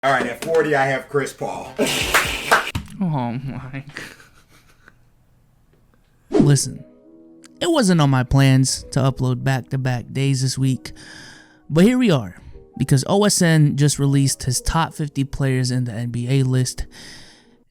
All right, at 40, I have Chris Paul. Oh my. Listen, it wasn't on my plans to upload back-to-back days this week, but here we are, because OSN just released his top 50 players in the NBA list,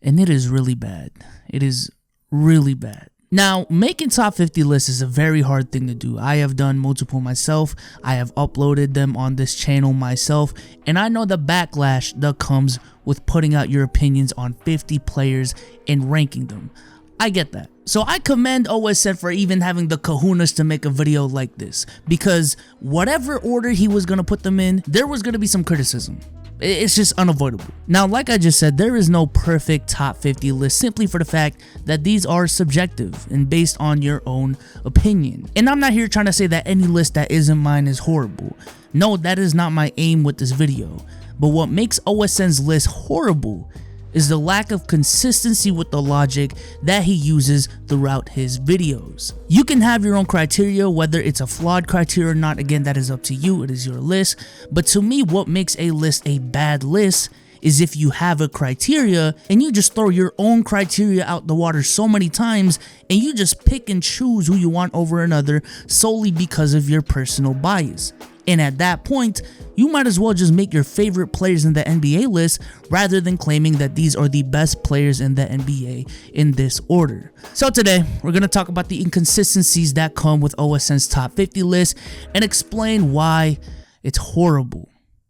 and it is really bad. It is really bad. Now, making top 50 lists is a very hard thing to do. I have done multiple myself. I have uploaded them on this channel myself, and I know the backlash that comes with putting out your opinions on 50 players and ranking them. I get that. So I commend OSN for even having the kahunas to make a video like this, because whatever order he was going to put them in, there was going to be some criticism. It's just unavoidable. Now, like I just said, there is no perfect top 50 list simply for the fact that these are subjective and based on your own opinion. And I'm not here trying to say that any list that isn't mine is horrible. No, that is not my aim with this video. But what makes OSN's list horrible is the lack of consistency with the logic that he uses throughout his videos. You can have your own criteria, whether it's a flawed criteria or not. Again, that is up to you. It is your list. But to me, what makes a list a bad list is if you have a criteria and you just throw your own criteria out the water so many times and you just pick and choose who you want over another solely because of your personal bias. And at that point, you might as well just make your favorite players in the NBA list rather than claiming that these are the best players in the NBA in this order. So today, we're going to talk about the inconsistencies that come with OSN's top 50 list and explain why it's horrible.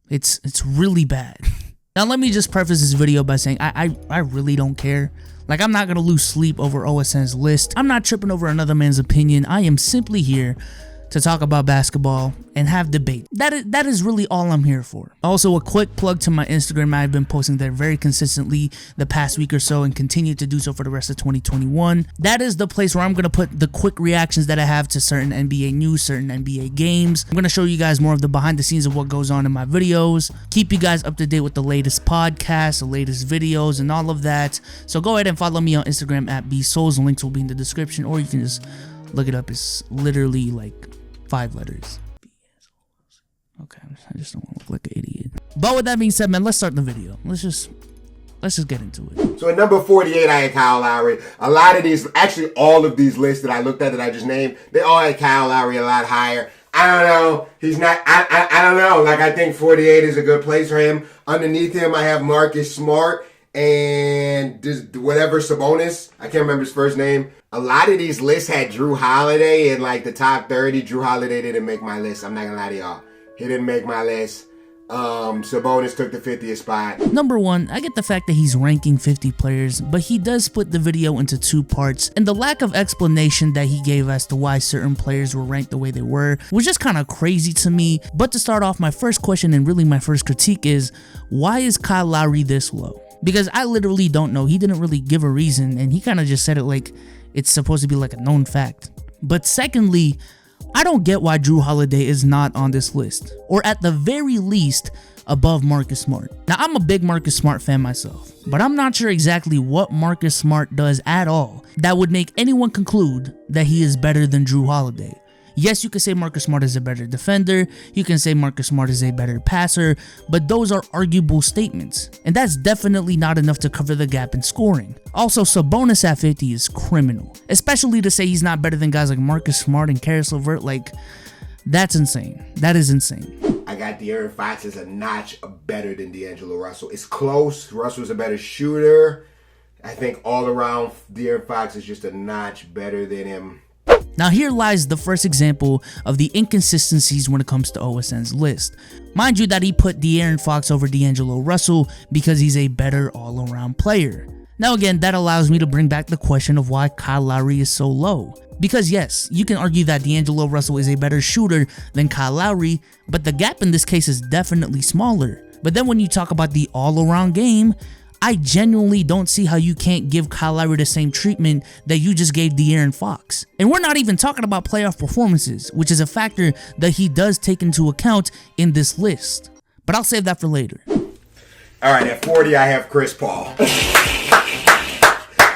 It's really bad. Now, let me just preface this video by saying I really don't care. Like, I'm not going to lose sleep over OSN's list. I'm not tripping over another man's opinion. I am simply here to talk about basketball and have debate. That is really all I'm here for. Also, a quick plug to my Instagram. I've been posting there very consistently the past week or so and continue to do so for the rest of 2021. That is the place where I'm going to put the quick reactions that I have to certain NBA news, certain NBA games. I'm going to show you guys more of the behind the scenes of what goes on in my videos, keep you guys up to date with the latest podcasts, the latest videos, and all of that. So go ahead and follow me on Instagram at bsouls. The links will be in the description, or you can just look it up. It's literally like 5 letters. Okay, I just don't want to look like an idiot. But with that being said, man, let's start the video. Let's just get into it. So at number 48, I had Kyle Lowry. A lot of these, actually all of these lists that I looked at that I just named, they all had Kyle Lowry a lot higher. I don't know. He's not, I don't know. Like, I think 48 is a good place for him. Underneath him, I have Marcus Smart and whatever Sabonis. I can't remember his first name. A lot of these lists had Drew Holiday in like the top 30. Drew Holiday didn't make my list. I'm not gonna lie to y'all. He didn't make my list. Sabonis took the 50th spot. Number one, I get the fact that he's ranking 50 players, but he does split the video into 2 parts, and the lack of explanation that he gave as to why certain players were ranked the way they were was just kind of crazy to me. But to start off, my first question and really my first critique is, why is Kyle Lowry this low? Because I literally don't know. He didn't really give a reason, and he kind of just said it like it's supposed to be like a known fact. But secondly, I don't get why Drew Holiday is not on this list, or at the very least above Marcus Smart. Now, I'm a big Marcus Smart fan myself, but I'm not sure exactly what Marcus Smart does at all that would make anyone conclude that he is better than Drew Holiday. Yes, you can say Marcus Smart is a better defender, you can say Marcus Smart is a better passer, but those are arguable statements, and that's definitely not enough to cover the gap in scoring. Also, Sabonis at 50 is criminal, especially to say he's not better than guys like Marcus Smart and Karis LeVert. Like, that's insane. That is insane. I got De'Aaron Fox as a notch better than D'Angelo Russell. It's close. Russell's a better shooter. I think all around De'Aaron Fox is just a notch better than him. Now, here lies the first example of the inconsistencies when it comes to OSN's list. Mind you that he put De'Aaron Fox over D'Angelo Russell because he's a better all-around player. Now again, that allows me to bring back the question of why Kyle Lowry is so low. Because yes, you can argue that D'Angelo Russell is a better shooter than Kyle Lowry, but the gap in this case is definitely smaller. But then when you talk about the all-around game, I genuinely don't see how you can't give Kyle Lowry the same treatment that you just gave De'Aaron Fox. And we're not even talking about playoff performances, which is a factor that he does take into account in this list. But I'll save that for later. All right, at 40, I have Chris Paul.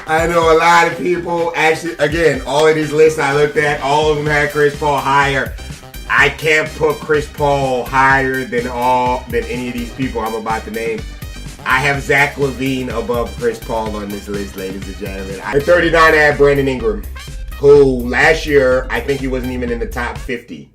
I know a lot of people, actually, again, all of these lists I looked at, all of them had Chris Paul higher. I can't put Chris Paul higher than any of these people I'm about to name. I have Zach LaVine above Chris Paul on this list, ladies and gentlemen. At 39, I have Brandon Ingram, who last year, I think he wasn't even in the top 50.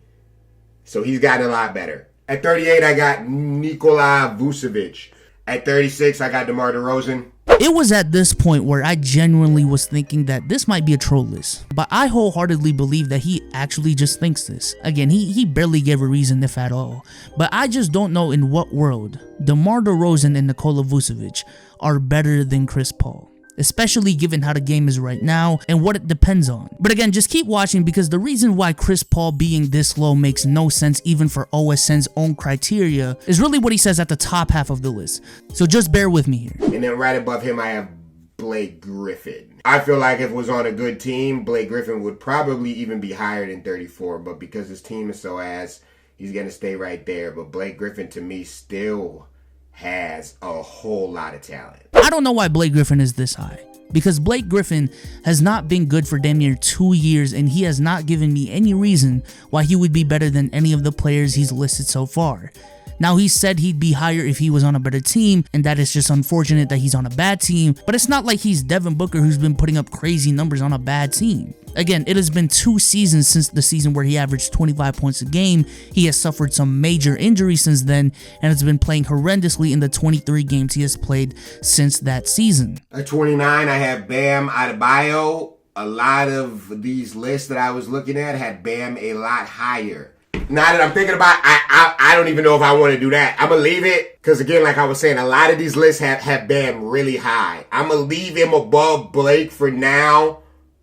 So he's gotten a lot better. At 38, I got Nikola Vucevic. At 36, I got DeMar DeRozan. It was at this point where I genuinely was thinking that this might be a troll list, but I wholeheartedly believe that he actually just thinks this. Again, he barely gave a reason, if at all, but I just don't know in what world DeMar DeRozan and Nikola Vucevic are better than Chris Paul, especially given how the game is right now and what it depends on. But again, just keep watching, because the reason why Chris Paul being this low makes no sense even for OSN's own criteria is really what he says at the top half of the list. So just bear with me here. And then right above him, I have Blake Griffin. I feel like if it was on a good team, Blake Griffin would probably even be higher than 34, but because his team is so ass, he's going to stay right there. But Blake Griffin, to me, still has a whole lot of talent. I don't know why Blake Griffin is this high, because Blake Griffin has not been good for damn near 2 years, and he has not given me any reason why he would be better than any of the players he's listed so far. Now, he said he'd be higher if he was on a better team, and that is just unfortunate that he's on a bad team, but it's not like he's Devin Booker, who's been putting up crazy numbers on a bad team. Again, it has been 2 seasons since the season where he averaged 25 points a game. He has suffered some major injuries since then, and has been playing horrendously in the 23 games he has played since that season. At 29, I have Bam Adebayo. A lot of these lists that I was looking at had Bam a lot higher. Now that I'm thinking about it, I don't even know if I want to do that. I'm going to leave it because, again, like I was saying, a lot of these lists have Bam really high. I'm going to leave him above Blake for now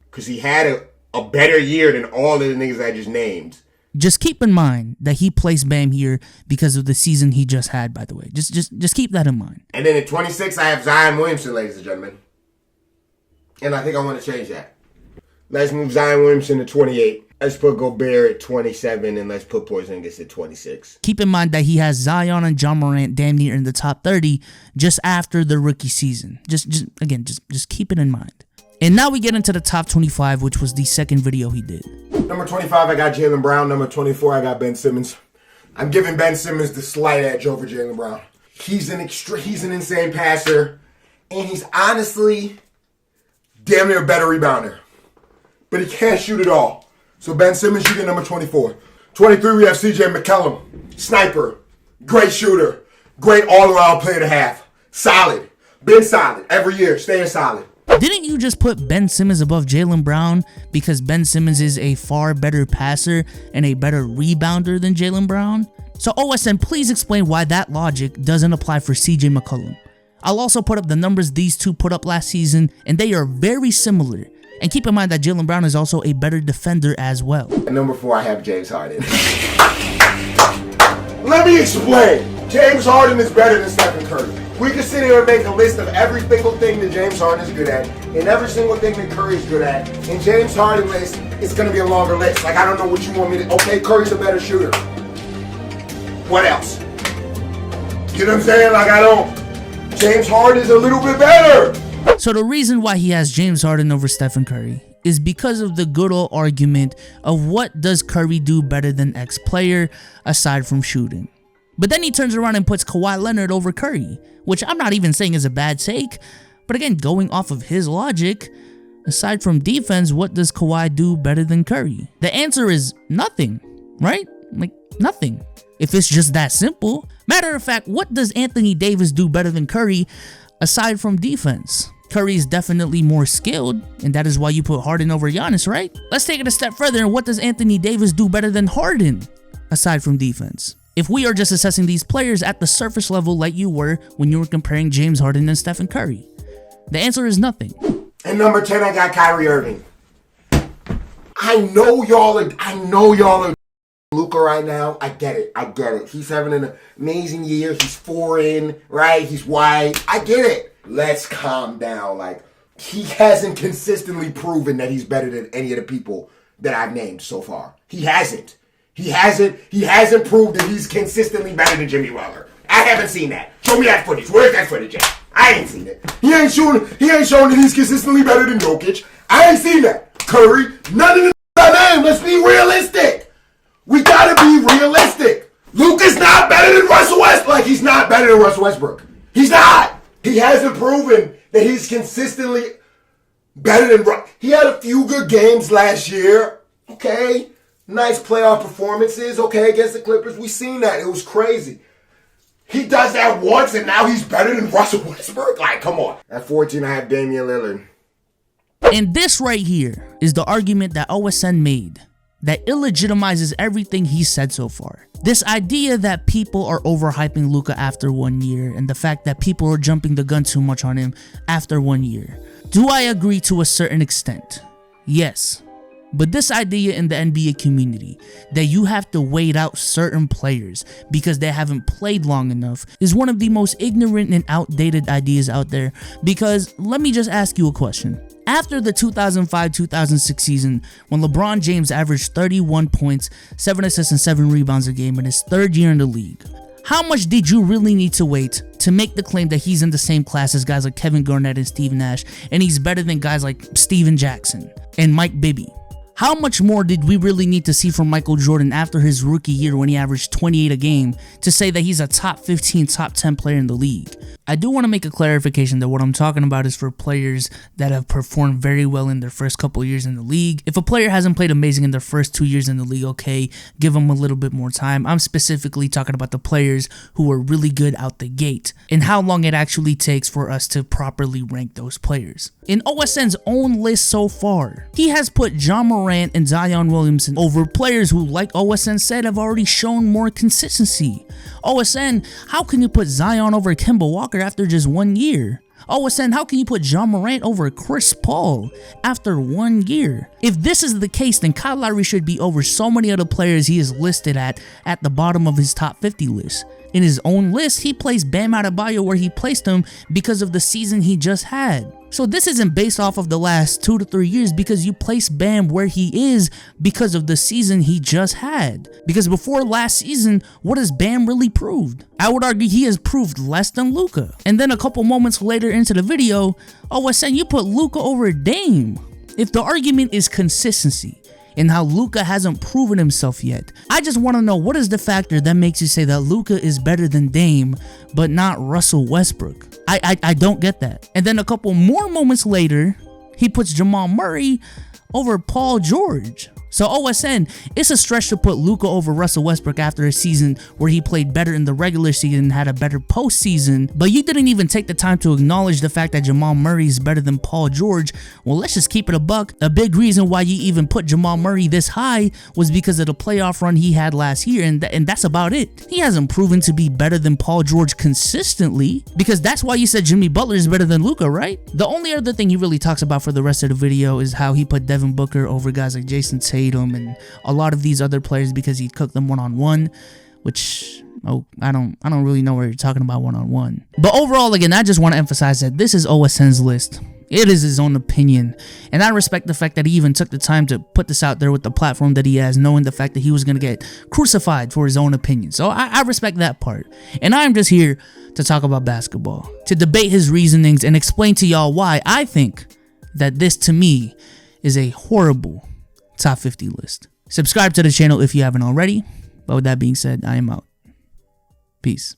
because he had a better year than all of the niggas I just named. Just keep in mind that he placed Bam here because of the season he just had, by the way. Just keep that in mind. And then at 26, I have Zion Williamson, ladies and gentlemen. And I think I want to change that. Let's move Zion Williamson to 28. Let's put Gobert at 27, and let's put Porzingis at 26. Keep in mind that he has Zion and John Morant damn near in the top 30 just after the rookie season. Just keep it in mind. And now we get into the top 25, which was the second video he did. Number 25, I got Jaylen Brown. Number 24, I got Ben Simmons. I'm giving Ben Simmons the slight edge over Jaylen Brown. He's an insane passer, and he's honestly damn near a better rebounder. But he can't shoot it all. So Ben Simmons, you get number 24. 23, we have CJ McCollum. Sniper. Great shooter. Great all-around player to have. Solid. Been solid. Every year. Staying solid. Didn't you just put Ben Simmons above Jaylen Brown because Ben Simmons is a far better passer and a better rebounder than Jaylen Brown? So OSN, please explain why that logic doesn't apply for CJ McCollum. I'll also put up the numbers these two put up last season, and they are very similar. And keep in mind that Jaylen Brown is also a better defender as well. At number 4, I have James Harden. Let me explain. James Harden is better than Stephen Curry. We can sit here and make a list of every single thing that James Harden is good at, and every single thing that Curry is good at. And James Harden list is going to be a longer list. Like, I don't know what you want me to... Okay, Curry's a better shooter. What else? You know what I'm saying? Like, I don't... James Harden is a little bit better. So the reason why he has James Harden over Stephen Curry is because of the good old argument of what does Curry do better than X player aside from shooting. But then he turns around and puts Kawhi Leonard over Curry, which I'm not even saying is a bad take. But again, going off of his logic, aside from defense, what does Kawhi do better than Curry? The answer is nothing, right? Like, nothing. If it's just that simple. Matter of fact, what does Anthony Davis do better than Curry aside from defense? Curry is definitely more skilled, and that is why you put Harden over Giannis, right? Let's take it a step further, and what does Anthony Davis do better than Harden, aside from defense? If we are just assessing these players at the surface level like you were when you were comparing James Harden and Stephen Curry, the answer is nothing. And number 10, I got Kyrie Irving. I know y'all are Luka right now. I get it. He's having an amazing year. He's foreign, right? He's white. I get it. Let's calm down. Like, he hasn't consistently proven that he's better than any of the people that I've named so far. He hasn't. He hasn't proved that he's consistently better than Jimmy Butler. I haven't seen that. Show me that footage. Where's that footage at? I ain't seen it. He ain't shown that he's consistently better than Jokic. I ain't seen that. Curry, none of the I name. Let's be realistic. We gotta be realistic. Luka's not better than Russell Westbrook. Like, he's not better than Russell Westbrook. He's not. He hasn't proven that he's consistently better than Russ. He had a few good games last year. Okay. Nice playoff performances. Okay, against the Clippers. We seen that. It was crazy. He does that once and now he's better than Russell Westbrook? Like, come on. At 14, I have Damian Lillard. And this right here is the argument that OSN made that illegitimizes everything he said so far. This idea that people are overhyping Luka after 1 year and the fact that people are jumping the gun too much on him after 1 year. Do I agree to a certain extent? Yes. But this idea in the NBA community that you have to wait out certain players because they haven't played long enough is one of the most ignorant and outdated ideas out there. Because let me just ask you a question. After the 2005-2006 season, when LeBron James averaged 31 points, 7 assists and 7 rebounds a game in his third year in the league, how much did you really need to wait to make the claim that he's in the same class as guys like Kevin Garnett and Steve Nash, and he's better than guys like Steven Jackson and Mike Bibby? How much more did we really need to see from Michael Jordan after his rookie year when he averaged 28 a game to say that he's a top 15, top 10 player in the league? I do want to make a clarification that what I'm talking about is for players that have performed very well in their first couple years in the league. If a player hasn't played amazing in their first 2 years in the league, okay, give them a little bit more time. I'm specifically talking about the players who are really good out the gate and how long it actually takes for us to properly rank those players. In OSN's own list so far, he has put John Morant and Zion Williamson over players who, like OSN said, have already shown more consistency. OSN, how can you put Zion over Kemba Walker after just 1 year? OSN, how can you put John Morant over Chris Paul after 1 year? If this is the case, then Kyle Lowry should be over so many other players he is listed at the bottom of his top 50 list. In his own list, he placed Bam Adebayo where he placed him because of the season he just had. So this isn't based off of the last 2 to 3 years because you place Bam where he is because of the season he just had. Because before last season, what has Bam really proved? I would argue he has proved less than Luka. And then a couple moments later into the video, OSN, you put Luka over Dame. If the argument is consistency and how Luka hasn't proven himself yet, I just want to know, what is the factor that makes you say that Luka is better than Dame but not Russell Westbrook? I don't get that. And then a couple more moments later, he puts Jamal Murray over Paul George. So OSN, it's a stretch to put Luka over Russell Westbrook after a season where he played better in the regular season and had a better postseason, but you didn't even take the time to acknowledge the fact that Jamal Murray is better than Paul George. Well, let's just keep it a buck. A big reason why you even put Jamal Murray this high was because of the playoff run he had last year, and that's about it. He hasn't proven to be better than Paul George consistently, because that's why you said Jimmy Butler is better than Luka, right? The only other thing he really talks about for the rest of the video is how he put Devin Booker over guys like Jason Tatum and a lot of these other players because he cooked them one-on-one, which I don't really know what you're talking about one-on-one. But overall, again, I just want to emphasize that this is OSN's list. It is his own opinion, and I respect the fact that he even took the time to put this out there with the platform that he has, knowing the fact that he was going to get crucified for his own opinion. So I respect that part, and I'm just here to talk about basketball, to debate his reasonings and explain to y'all why I think that this, to me, is a horrible top 50 list. Subscribe to the channel if you haven't already. But with that being said, I am out. Peace.